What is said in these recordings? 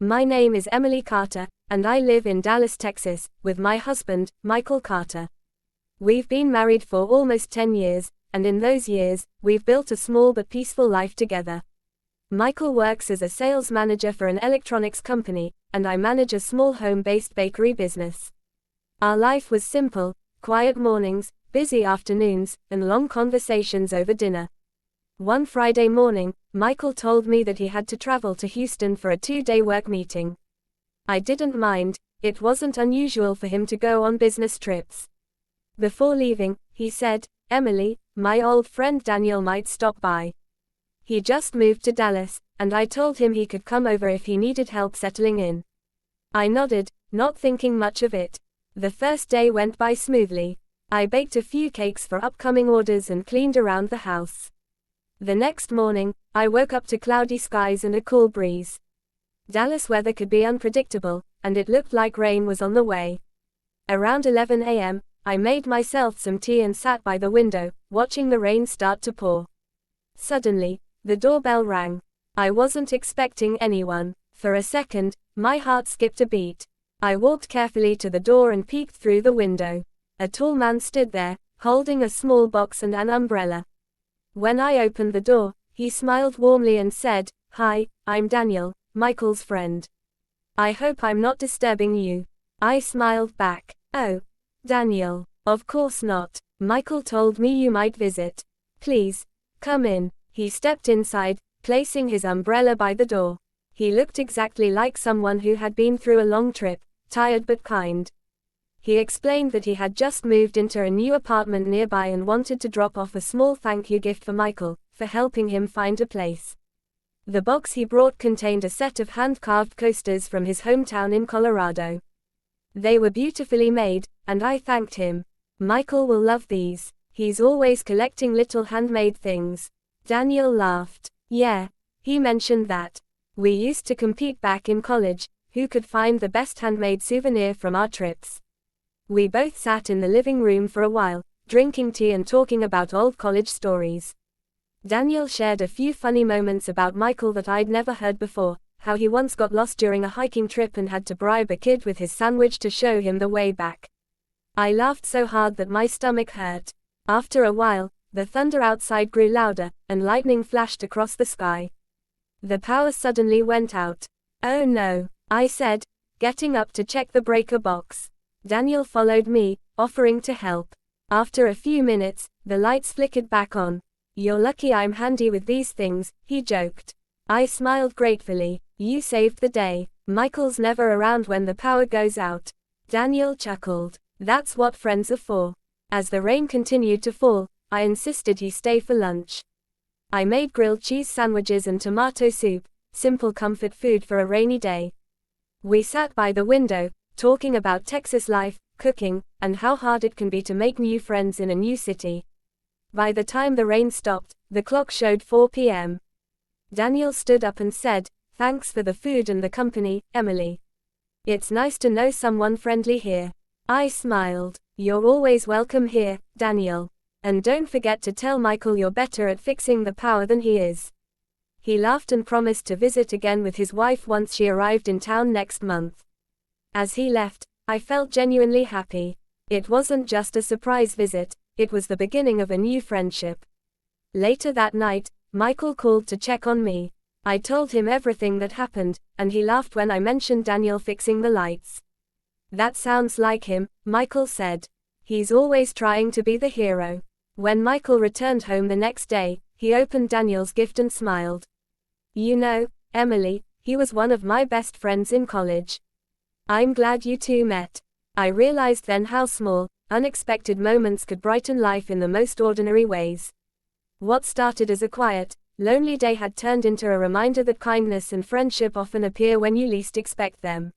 My name is Emily Carter, and I live in Dallas, Texas, with my husband, Michael Carter. We've been married for almost 10 years, and in those years, we've built a small but peaceful life together. Michael works as a sales manager for an electronics company, and I manage a small home-based bakery business. Our life was simple: quiet mornings, busy afternoons, and long conversations over dinner. One Friday morning, Michael told me that he had to travel to Houston for a 2-day work meeting. I didn't mind; it wasn't unusual for him to go on business trips. Before leaving, he said, "Emily, my old friend Daniel might stop by. He just moved to Dallas, and I told him he could come over if he needed help settling in." I nodded, not thinking much of it. The first day went by smoothly. I baked a few cakes for upcoming orders and cleaned around the house. The next morning, I woke up to cloudy skies and a cool breeze. Dallas weather could be unpredictable, and it looked like rain was on the way. Around 11 a.m., I made myself some tea and sat by the window, watching the rain start to pour. Suddenly, the doorbell rang. I wasn't expecting anyone. For a second, my heart skipped a beat. I walked carefully to the door and peeked through the window. A tall man stood there, holding a small box and an umbrella. When I opened the door, he smiled warmly and said, "Hi, I'm Daniel, Michael's friend. I hope I'm not disturbing you." I smiled back. "Oh, Daniel, of course not. Michael told me you might visit. Please, come in." He stepped inside, placing his umbrella by the door. He looked exactly like someone who had been through a long trip, tired but kind. He explained that he had just moved into a new apartment nearby and wanted to drop off a small thank you gift for Michael, for helping him find a place. The box he brought contained a set of hand-carved coasters from his hometown in Colorado. They were beautifully made, and I thanked him. "Michael will love these. He's always collecting little handmade things." Daniel laughed. "Yeah, he mentioned that. We used to compete back in college, who could find the best handmade souvenir from our trips." We both sat in the living room for a while, drinking tea and talking about old college stories. Daniel shared a few funny moments about Michael that I'd never heard before, how he once got lost during a hiking trip and had to bribe a kid with his sandwich to show him the way back. I laughed so hard that my stomach hurt. After a while, the thunder outside grew louder, and lightning flashed across the sky. The power suddenly went out. "Oh no," I said, getting up to check the breaker box. Daniel followed me, offering to help. After a few minutes, the lights flickered back on. "You're lucky I'm handy with these things," he joked. I smiled gratefully. "You saved the day. Michael's never around when the power goes out." Daniel chuckled. "That's what friends are for." As the rain continued to fall, I insisted he stay for lunch. I made grilled cheese sandwiches and tomato soup, simple comfort food for a rainy day. We sat by the window, talking about Texas life, cooking, and how hard it can be to make new friends in a new city. By the time the rain stopped, the clock showed 4 p.m. Daniel stood up and said, "Thanks for the food and the company, Emily. It's nice to know someone friendly here." I smiled. "You're always welcome here, Daniel. And don't forget to tell Michael you're better at fixing the power than he is." He laughed and promised to visit again with his wife once she arrived in town next month. As he left, I felt genuinely happy. It wasn't just a surprise visit, it was the beginning of a new friendship. Later that night, Michael called to check on me. I told him everything that happened, and he laughed when I mentioned Daniel fixing the lights. "That sounds like him," Michael said. "He's always trying to be the hero." When Michael returned home the next day, he opened Daniel's gift and smiled. "You know, Emily, he was one of my best friends in college. I'm glad you two met." I realized then how small, unexpected moments could brighten life in the most ordinary ways. What started as a quiet, lonely day had turned into a reminder that kindness and friendship often appear when you least expect them.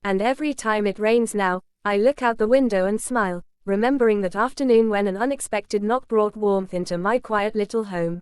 And every time it rains now, I look out the window and smile, remembering that afternoon when an unexpected knock brought warmth into my quiet little home.